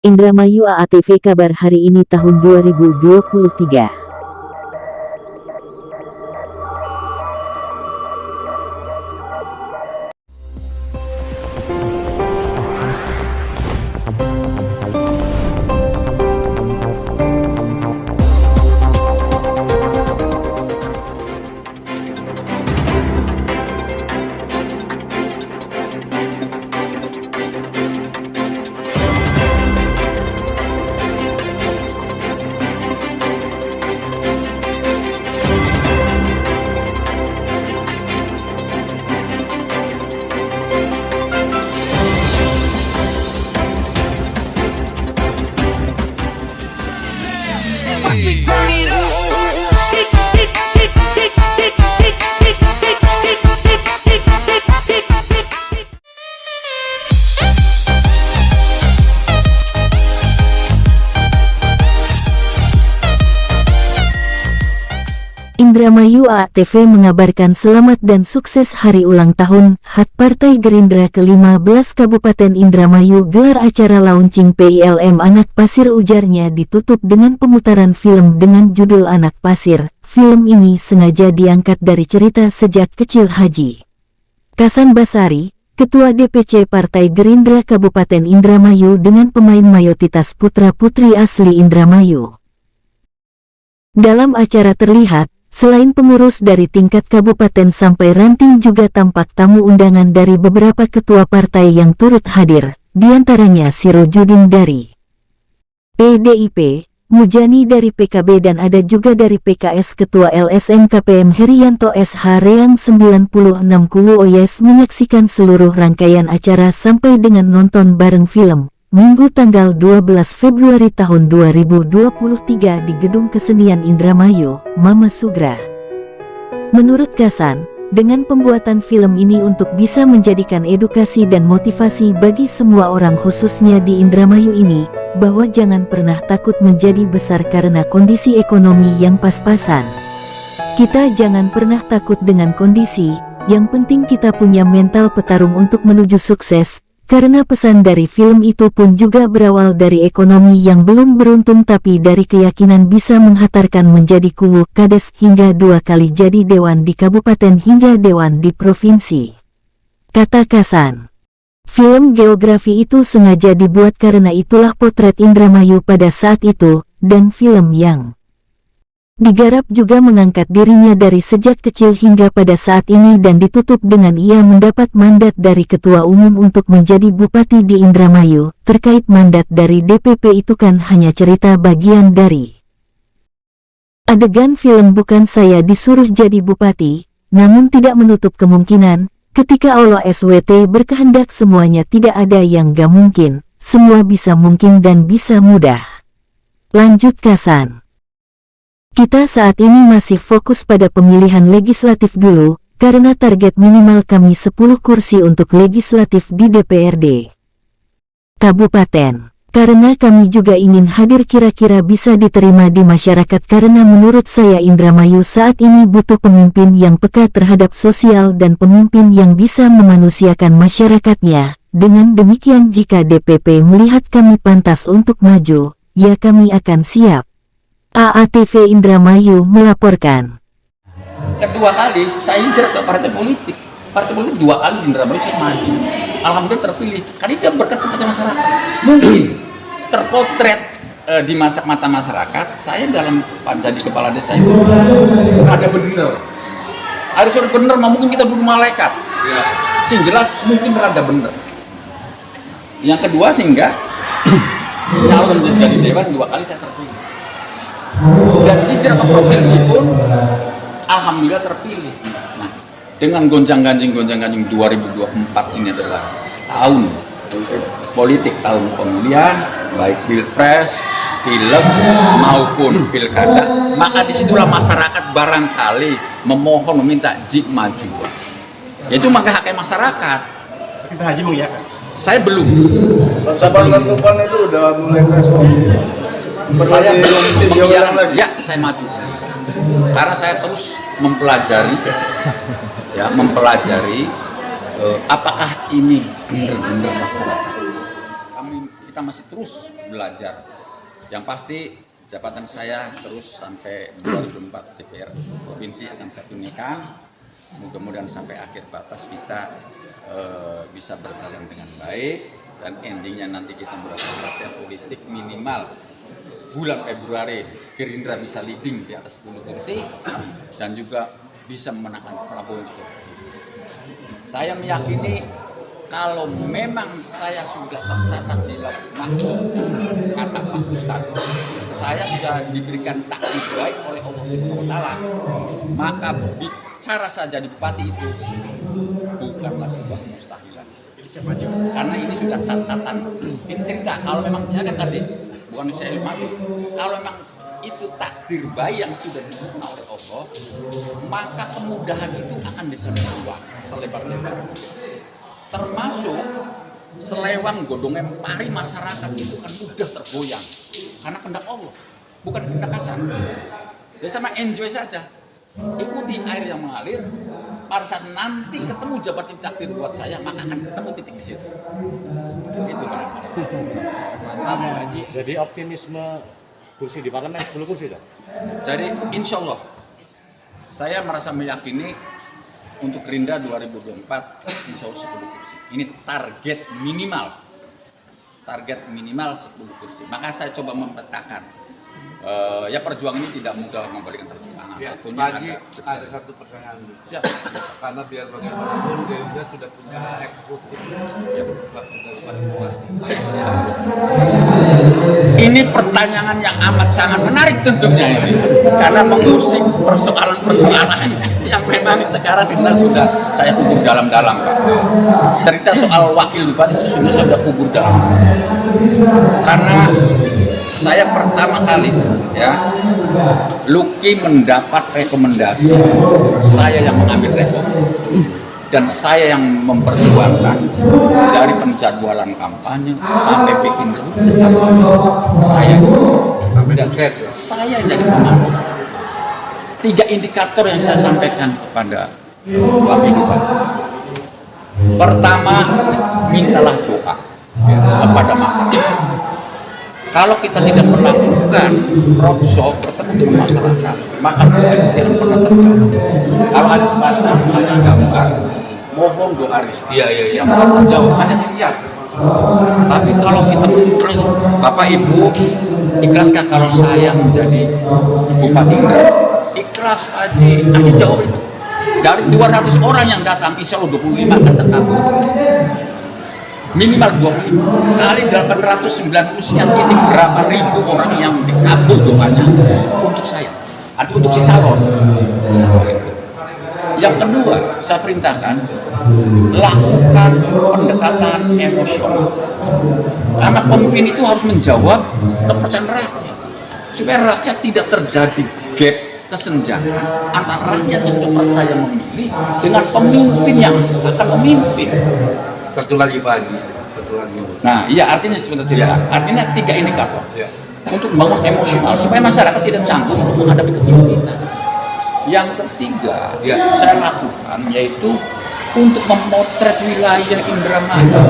Indramayu AATV kabar hari ini tahun 2023. Indramayu AATV mengabarkan selamat dan sukses hari ulang tahun HUT Partai Gerindra ke-15 Kabupaten Indramayu. Gelar acara launching PILM Anak Pasir, ujarnya, ditutup dengan pemutaran film dengan judul Anak Pasir. Film ini sengaja diangkat dari cerita sejak kecil Haji Kasan Basari, Ketua DPC Partai Gerindra Kabupaten Indramayu, dengan pemain mayoritas putra-putri asli Indramayu. Dalam acara terlihat, selain pengurus dari tingkat kabupaten sampai ranting, juga tampak tamu undangan dari beberapa ketua partai yang turut hadir, diantaranya Sirojudin dari PDIP, Mujani dari PKB, dan ada juga dari PKS Ketua LSM KPM Herianto SH Reang 96 Kuwu Oyes. Menyaksikan seluruh rangkaian acara sampai dengan nonton bareng film Minggu tanggal 12 Februari tahun 2023 di Gedung Kesenian Indramayu, Mama Sugra. Menurut Kasan, dengan pembuatan film ini untuk bisa menjadikan edukasi dan motivasi bagi semua orang, khususnya di Indramayu ini, bahwa jangan pernah takut menjadi besar karena kondisi ekonomi yang pas-pasan. Kita jangan pernah takut dengan kondisi, yang penting kita punya mental petarung untuk menuju sukses. Karena pesan dari film itu pun juga berawal dari ekonomi yang belum beruntung, tapi dari keyakinan bisa menghantarkan menjadi kuwu kades hingga 2 kali jadi dewan di kabupaten hingga dewan di provinsi. Kata Kasan, film geografi itu sengaja dibuat karena itulah potret Indramayu pada saat itu, dan film yang digarap juga mengangkat dirinya dari sejak kecil hingga pada saat ini, dan ditutup dengan ia mendapat mandat dari Ketua Umum untuk menjadi Bupati di Indramayu. Terkait mandat dari DPP itu kan hanya cerita bagian dari adegan film, bukan saya disuruh jadi Bupati, namun tidak menutup kemungkinan, ketika Allah SWT berkehendak semuanya tidak ada yang gak mungkin, semua bisa mungkin dan bisa mudah. Lanjut Kasan. Kita saat ini masih fokus pada pemilihan legislatif dulu, karena target minimal kami 10 kursi untuk legislatif di DPRD Kabupaten. Karena kami juga ingin hadir, kira-kira bisa diterima di masyarakat, karena menurut saya Indramayu saat ini butuh pemimpin yang peka terhadap sosial dan pemimpin yang bisa memanusiakan masyarakatnya. Dengan demikian jika DPP melihat kami pantas untuk maju, ya kami akan siap. AATV Indramayu melaporkan. Kedua kali saya hijrah ke partai politik. Partai politik 2 kali di Indramayu saya maju. Alhamdulillah terpilih. Karena dia berkat kepada masyarakat. Mungkin terpotret di mata masyarakat, saya dalam jadi kepala desa itu ada bener. Harus bener, mungkin kita butuh malaikat. Sing jelas mungkin rada bener. Yang kedua sehingga nyalon jadi dewan 2 kali saya terpilih. Dan hijrah ke provinsi pun alhamdulillah terpilih. Nah, dengan gonjang-ganjing 2024 ini adalah tahun politik, tahun pemilihan, baik pilpres, pileg maupun pilkada. Maka disitulah masyarakat barangkali memohon, meminta Jik maju. Itu maka haknya masyarakat. Pak Haji mengiyakan. Saya belum. Kapan itu udah mulai respon. Saya belum mengiyakan, ya saya maju karena saya terus mempelajari apakah ini benar-benar masyarakat. Kita masih terus belajar. Yang pasti jabatan saya terus sampai 2004 DPR provinsi akan saya tunaikan. Mudah-mudahan sampai akhir batas kita bisa berjalan dengan baik, dan endingnya nanti kita melakukan partai politik minimal bulan Februari Gerindra bisa leading di atas 10 kursi dan juga bisa memenangkan Prabowo untuk kursi. Saya meyakini kalau memang saya sudah tercatat di dalam kata Pak Ustadz, saya sudah diberikan takdir baik oleh Allah Subhanahu wa Ta'ala, maka bicara saja di bupati itu bukanlah sebuah mustahilan. Karena ini sudah catatan. Ini cerita kalau memang ya kan tadi bukan saya maju. Kalau memang itu takdir baik yang sudah diberikan oleh Allah, maka kemudahan itu akan diterima selebar-lebarnya. Termasuk selewang godong empari masyarakat itu kan mudah tergoyang karena kehendak Allah, bukan kehendak kasar. Jadi sama enjoy saja, ikuti air yang mengalir. Pada saat nanti ketemu jabatan takdir buat saya, maka akan ketemu titik di situ. Begitu Pak. Mantap Haji. Jadi optimisme kursi di parlemen 10 kursi dah. Jadi insya Allah saya merasa meyakini untuk Gerindra 2024 insya Allah 10 kursi. Ini target minimal 10 kursi. Maka saya coba memetakan. Ya perjuangan ini tidak mudah membalikan telapak tangan. Ya, Pak Haji, ada satu pertanyaan. Siap. Karena biar bagaimanapun Gerindra sudah punya eksekutif. Ya, daripada bupati. Ini pertanyaan yang amat sangat menarik tentunya ini, karena mengusik persoalan-persoalan yang memang sekarang sebenarnya sudah saya kubur dalam-dalam, Pak. Cerita soal wakil bupati sesungguhnya saya sudah kubur dalam, karena saya pertama kali ya Luki mendapat rekomendasi, saya yang mengambil rekomendasi dan saya yang memperjuangkan dari penjadwalan kampanye sampai bikin rute kampanye. Saya jadi pemandu. 3 indikator yang saya sampaikan kepada wakil bupati. Pertama, mintalah doa kepada masyarakat. Kalau kita tidak melakukan roadshow bertemu dengan masyarakat, maka doa itu tidak pernah terjawab. Kalau ada semacam hanya gambar, mohon doa rezeki, yang pernah terjawab hanya dilihat. Tapi kalau kita betul, Bapak Ibu, ikhlaskah kalau saya menjadi Bupati Indra? Ikhlas Pak Haji, nanti jawab itu. Dari 200 orang yang datang, insya Allah 25 akan terkabul. Minimal 25 kali 890 sekian titik, berapa ribu orang yang dikabul doanya untuk saya, artinya untuk si calon. Yang kedua, saya perintahkan lakukan pendekatan emosional, karena pemimpin itu harus menjawab kepercayaan rakyat supaya rakyat tidak terjadi gap kesenjangan antara rakyat yang sudah percaya memilih dengan pemimpin yang akan memimpin. Satu lagi Pak Haji, satu lagi. Nah, iya artinya sebenarnya cerita. Artinya 3 indikator untuk membangun emosional supaya masyarakat tidak canggung untuk menghadapi kepemimpinan. Yang ketiga, saya lakukan yaitu untuk memotret wilayah Indramayu.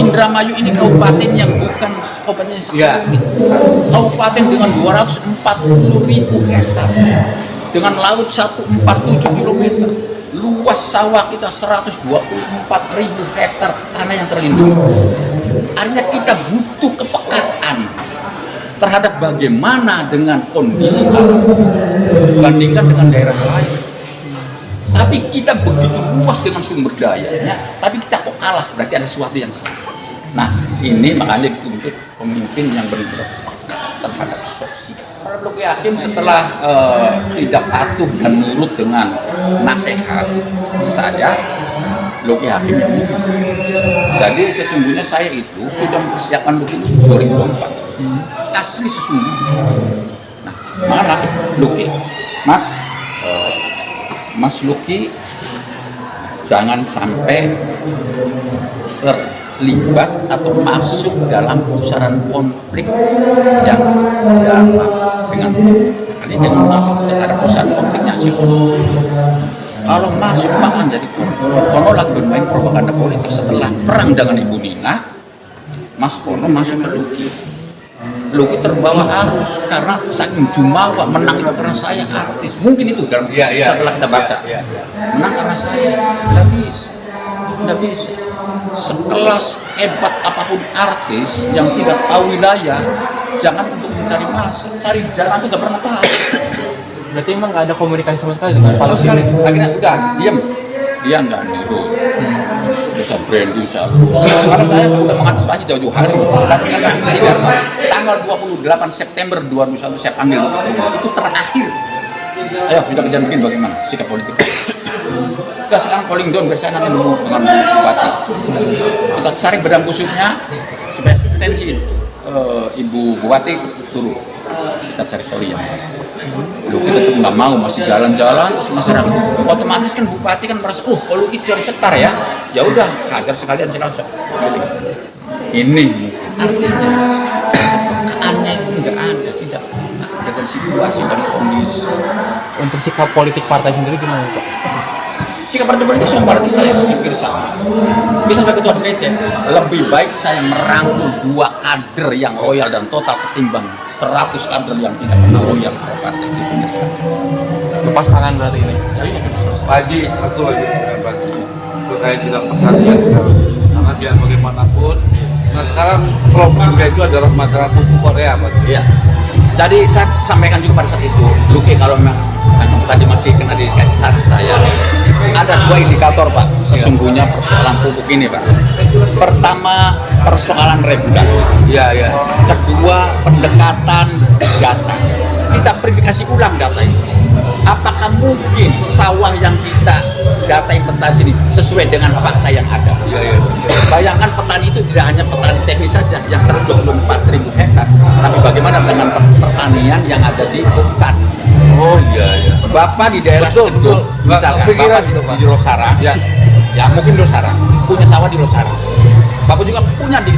Indramayu ini kabupaten yang bukan kabupaten sekelumit. Kabupaten dengan 240.000 hektar, dengan laut 147 km. Luas sawah kita 124.000 hektar tanah yang terlindungi. Artinya kita butuh kepekaan terhadap bagaimana dengan kondisi alam dibandingkan dengan daerah lain. Tapi kita begitu luas dengan sumber dayanya, tapi kita kok kalah, berarti ada sesuatu yang salah. Nah, ini makanya dituntut pemimpin yang benar terhadap sosial. Para Luki Hakim setelah tidak patuh dan nurut dengan nasihat saya, Luki Hakim yang ngomong. Jadi sesungguhnya saya itu sudah mempersiapkan begitu 2024. Asli sesungguhnya. Nah, malah Luki, Mas Luki jangan sampai terlibat atau masuk dalam pusaran konflik yang dalam dengan ini jangan masuk terhadap pusaran konflik nasional. Kalau masuk maka jadi Kono lagi bermain propaganda politik setelah perang dengan Ibu Nina. Mas Kono masuk ke Luki Luki terbawa arus karena saking jumawa, menang itu karena saya artis. Mungkin itu dalam setelah kita baca. Menang karena saya. Nggak bisa. Sekelas hebat apapun artis yang tidak tahu wilayah, jangan untuk mencari masa, cari jalan itu nggak pernah tahu. Berarti emang nggak ada komunikasi sama sekali dengan Pak Sekali. Akhirnya udah diam. Dia nggak niru. Bisa branding karena saya udah mengantisipasi jauh-jauh hari. Tapi karena tanggal 28 September 2021 saya panggil itu terakhir. Ayo kita kejar bikin bagaimana sikap politik. Kita sekarang calling down biar saya nanti nemu dengan bupati. Kita cari benang kusutnya supaya tensi ibu bupati turun. Kita cari solusi yang Luki tetap nggak mau, masih jalan-jalan, masyarakat otomatis kan bupati kan merasa, kalau Luki cari setar ya udah agar sekalian saya langsung ini artinya kekaannya itu nggak ada, tidak dengan situasi dan kondisi. Untuk sikap politik partai sendiri gimana Pak? Sikap partai politik sama partai saya pikir sama. Kita sebagai ketua DPC lebih baik saya merangkul 2 kader yang loyal dan total ketimbang 100 kader yang tidak pernah loyal kepada partai itu. Lepas tangan berarti ini. Ya ini sudah selesai. Pak Haji, aku lagi terkait dengan perhatian sekarang. Karena biar bagaimanapun, nah sekarang problem itu adalah masalah khusus Korea, Pak. Iya. Jadi saya sampaikan juga pada saat itu, Luki kalau memang tadi masih kena dikasih saran saya, ada 2 indikator Pak, sesungguhnya persoalan pupuk ini Pak. Pertama, persoalan regulasi. Iya. Kedua, pendekatan data. Kita verifikasi ulang data ini. Apakah mungkin sawah yang kita data inventaris ini sesuai dengan fakta yang ada? Iya. Bayangkan petani itu tidak hanya petani teknis saja yang 124.000 hektar, tapi bagaimana dengan pertanian yang ada di hutan? Oh iya. Bapak di daerah betul. misalkan Bapak di Losara, ya mungkin Losara punya sawah di Losara. Bapak juga punya di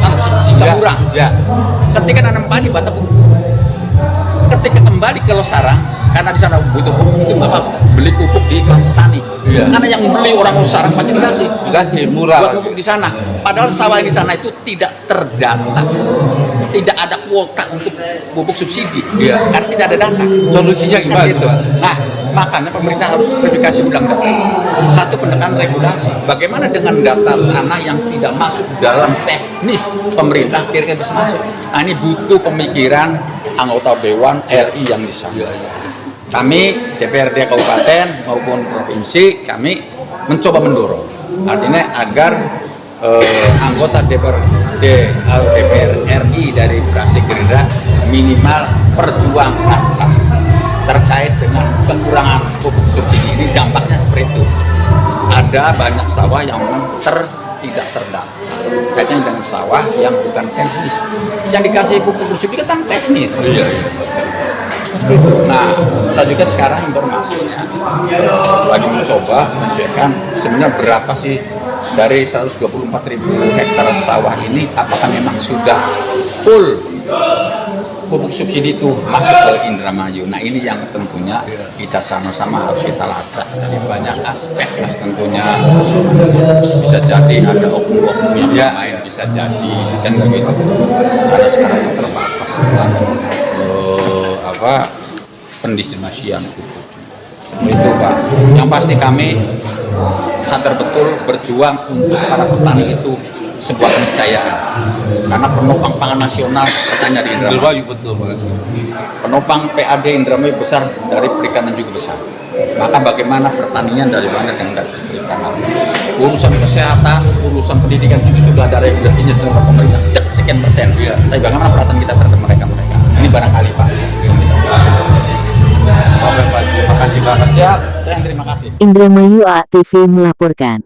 sana Cikamurang. Ya. Ketika nanam padi Bapak ketika kembali ke Losara, karena di sana butuh pupuk, mungkin Bapak beli pupuk di petani. Iya. Karena yang beli orang Losara pasti dikasih murah. buat pupuk di sana. Padahal sawah di sana itu tidak terdata. Tidak ada kuota untuk pupuk subsidi. Iya. Karena tidak ada data. Solusinya gimana? Kan gitu. Nah, makanya pemerintah harus verifikasi ulang data. Satu, pendekatan regulasi. Bagaimana dengan data tanah yang tidak masuk dalam teknis pemerintah kira-kira bisa masuk? Nah, ini butuh pemikiran anggota Dewan RI yang di sana. Kami DPRD Kabupaten maupun Provinsi kami mencoba mendorong. Artinya agar anggota DPR RI dari fraksi Gerindra minimal perjuangkanlah terkait dengan kekurangan pupuk subsidi ini. Dampaknya seperti itu. Ada banyak sawah yang tidak terdata. Kaitannya dengan sawah yang bukan teknis. Yang dikasih pupuk subsidi kan teknis. Iya. Nah, saya juga sekarang informasinya lagi mencoba menyesuaikan sebenarnya berapa sih dari 124.000 hektar sawah ini, apakah memang sudah full pupuk subsidi itu masuk ke Indramayu. Nah, ini yang tentunya kita sama-sama harus kita lacak dari banyak aspek. Tentunya bisa jadi ada oknum-oknum yang lain, bisa jadi kan begitu. Karena sekarang terbatas pendistribusian pupuk. Itu Pak. Yang pasti kami sadar betul berjuang untuk para petani itu sebuah keniscayaan. Karena penopang pangan nasional petani di Indramayu. Betul. Penopang PAD Indramayu besar dari perikanan juga besar. Maka bagaimana pertanian dari mana dengan dari perikanan? Urusan kesehatan, urusan pendidikan itu sudah ada regulasinya dengan pemerintah. Sekian persen. Tapi bagaimana perhatian kita terhadap mereka? Ini barangkali Pak. Oke Pak, terima kasih Pak. Siap, saya yang terima kasih. Indramayu ATV melaporkan.